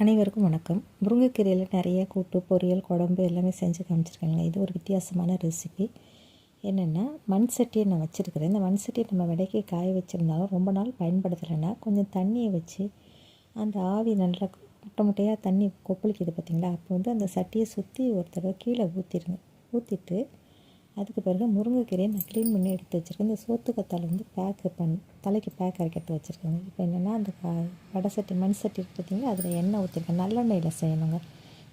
அனைவருக்கும் வணக்கம். முருங்கைக்கீரையில் நிறைய கூட்டு, பொரியல், குழம்பு எல்லாமே செஞ்சு காமிச்சிருக்காங்க. இது ஒரு வித்தியாசமான ரெசிபி. என்னென்னா, மண் சட்டியை நான் வச்சுருக்கிறேன். இந்த மண் சட்டியை நம்ம விடைக்கு காய வச்சுருந்தாலும் ரொம்ப நாள் பயன்படுத்தலைன்னா கொஞ்சம் தண்ணியை வச்சு அந்த ஆவி நல்லா முட்டை முட்டையாக தண்ணி கொப்பளிக்குது பார்த்திங்களா, அப்போ அந்த சட்டியை சுற்றி ஒரு தடவை கீழே ஊற்றிடுங்க. ஊற்றிட்டு அதுக்கு பிறகு முருங்கைக்கீரையை நான் க்ளீன் பண்ணி எடுத்து வச்சுருக்கேன். இந்த சோத்துக்கத்தால் தலைக்கு பேக் அரைக்கிறது வச்சுருக்கேங்க. இப்போ என்னென்னா, அந்த வடை சட்டி மண் சட்டி பார்த்திங்கன்னா, அதில் எண்ணெய் ஊற்றிருக்கேன். நல்லெண்ணெயில் செய்யணுங்க.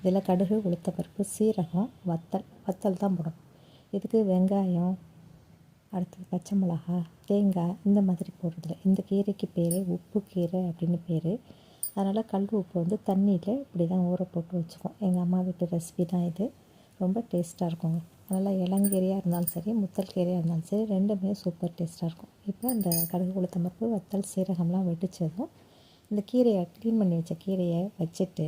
இதில் கடுகு, உளுத்தப்பருப்பு, சீரகம், வத்தல் தான் போடணும். இதுக்கு வெங்காயம், அடுத்தது பச்சை மிளகா, தேங்காய் இந்த மாதிரி போடுறதில்ல. இந்த கீரைக்கு பேர் உப்பு கீரை அப்படின்னு பேர். அதனால் கல் உப்பு தண்ணியில் இப்படி தான் ஊற போட்டு வச்சுக்கோம். எங்கள் அம்மா வீட்டு ரெசிபி தான் இது. ரொம்ப டேஸ்ட்டாக இருக்குங்க. நல்லா இளங்கீரையாக இருந்தாலும் சரி, முத்தல் கீரையாக இருந்தாலும் சரி, ரெண்டுமே சூப்பர் டேஸ்ட்டாக இருக்கும். இப்போ இந்த கடுகு, உளுத்தம்பருப்பு, வத்தல், சீரகம்லாம் வெடித்ததும் இந்த கீரையை க்ளீன் பண்ணி வச்ச கீரையை வச்சுட்டு,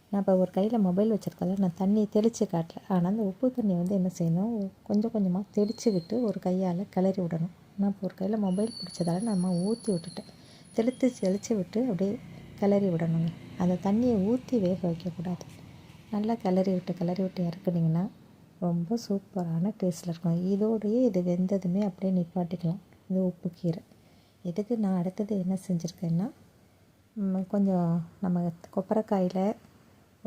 நான் இப்போ ஒரு கையில் மொபைல் வச்சுருக்கல, நான் தண்ணி தெளித்து காட்டல. ஆனால் அந்த உப்பு தண்ணி என்ன செய்யணும், கொஞ்சம் கொஞ்சமாக தெளித்து விட்டு ஒரு கையால் கிளறி விடணும். நான் இப்போ ஒரு கையில் மொபைல் பிடிச்சதால நம்ம ஊற்றி விட்டுட்டேன். தெளித்து விட்டு அப்படியே கிளறி விடணுங்க. அந்த தண்ணியை ஊற்றி வேக வைக்கக்கூடாது. நல்லா கிளறி விட்டு இறக்குனிங்கன்னா ரொம்ப சூப்பரான டேஸ்ட்டில் இருக்கும். இதோடையே இது வெந்ததுமே அப்படியே நிப்பாட்டிக்கலாம். இது உப்பு கீரை. இதுக்கு நான் அடுத்தது என்ன செஞ்சுருக்கேன்னா, கொஞ்சம் நம்ம கொப்பரைக்காயில்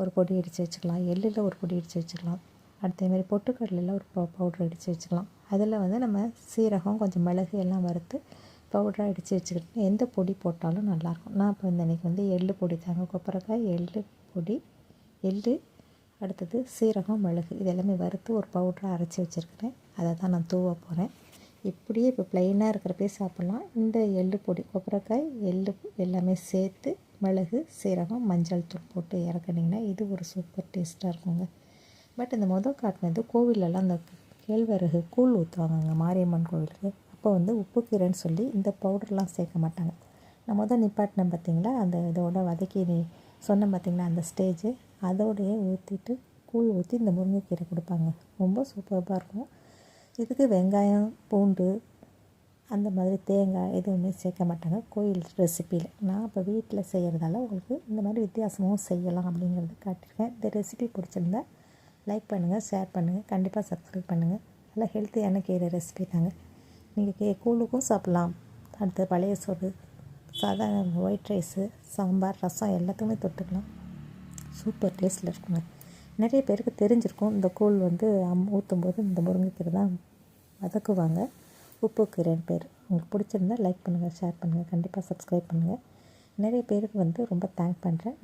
ஒரு பொடி இடித்து வச்சுக்கலாம், எள்ளில் ஒரு பொடி இடித்து வச்சுக்கலாம், அதேமாதிரி பொட்டுக்கடலையில் ஒரு பவுட்ரு இடித்து வச்சுக்கலாம். அதில் நம்ம சீரகம், கொஞ்சம் மிளகு எல்லாம் வறுத்து பவுடராக இடித்து வச்சுக்கிட்டு எந்த பொடி போட்டாலும் நல்லாயிருக்கும். நான் இப்போ இன்றைக்கி எள்ளு பொடி தாங்க, கொப்பரைக்காய், எள்ளு பொடி, எள்ளு, அடுத்தது சீரகம், மிளகு இது எல்லாமே வறுத்து ஒரு பவுடராக அரைச்சி வச்சுருக்கிறேன். அதை தான் நான் தூவ போகிறேன். இப்படியே இப்போ ப்ளைனாக இருக்கிறப்பே சாப்பிட்லாம். இந்த எள்ளு பொடி, கொப்பரைக்காய், எள்ளு எல்லாமே சேர்த்து மிளகு, சீரகம், மஞ்சள் தூள் போட்டு இறக்குனிங்கன்னா இது ஒரு சூப்பர் டேஸ்ட்டாக இருக்குங்க. பட் இந்த காட்டினது கோவிலெல்லாம் அந்த கேழ்வரகு கூழ் ஊற்றுவாங்கங்க மாரியம்மன் கோவிலுக்கு. அப்போ உப்பு கீரைன்னு சொல்லி இந்த பவுடர்லாம் சேர்க்க மாட்டாங்க. நான் நிப்பாட்டினேன் பார்த்திங்களா, அந்த இதோட வதக்கி சொன்னேன் பார்த்திங்களா, அந்த ஸ்டேஜு அதோடையே ஊற்றிட்டு கூழ் ஊற்றி இந்த முருங்கைக்கீரை கொடுப்பாங்க. ரொம்ப சூப்பராக இருக்கும். இதுக்கு வெங்காயம், பூண்டு அந்த மாதிரி தேங்காய் எதுவுமே சேர்க்க மாட்டாங்க கோயில் ரெசிப்பியில். நான் இப்போ வீட்டில் செய்கிறதால உங்களுக்கு இந்த மாதிரி வித்தியாசமாகவும் செய்யலாம் அப்படிங்கிறது காட்டியிருக்கேன். இந்த ரெசிபி பிடிச்சிருந்தா லைக் பண்ணுங்கள், ஷேர் பண்ணுங்கள், கண்டிப்பாக சப்ஸ்கிரைப் பண்ணுங்கள். நல்லா ஹெல்த்தியான கீரை ரெசிபி தாங்க. நீங்கள் கூழுக்கும் சாப்பிட்லாம். அடுத்து பழைய சோறு, சாதாரண ஒயிட் ரைஸு, சாம்பார், ரசம் எல்லாத்துக்குமே தொட்டுக்கலாம். சூப்பர் டேஸ்ட்டில் இருக்குங்க. நிறைய பேருக்கு தெரிஞ்சிருக்கும், இந்த கூழ் ஊற்றும்போது இந்த முருங்கைக்கீரை தான் வதக்குவாங்க. உப்பு கீரைன்னு பேர். உங்களுக்கு பிடிச்சிருந்தா லைக் பண்ணுங்கள், ஷேர் பண்ணுங்கள், கண்டிப்பாக சப்ஸ்கிரைப் பண்ணுங்கள். நிறைய பேருக்கு ரொம்ப தேங்க் பண்ணுறேன்.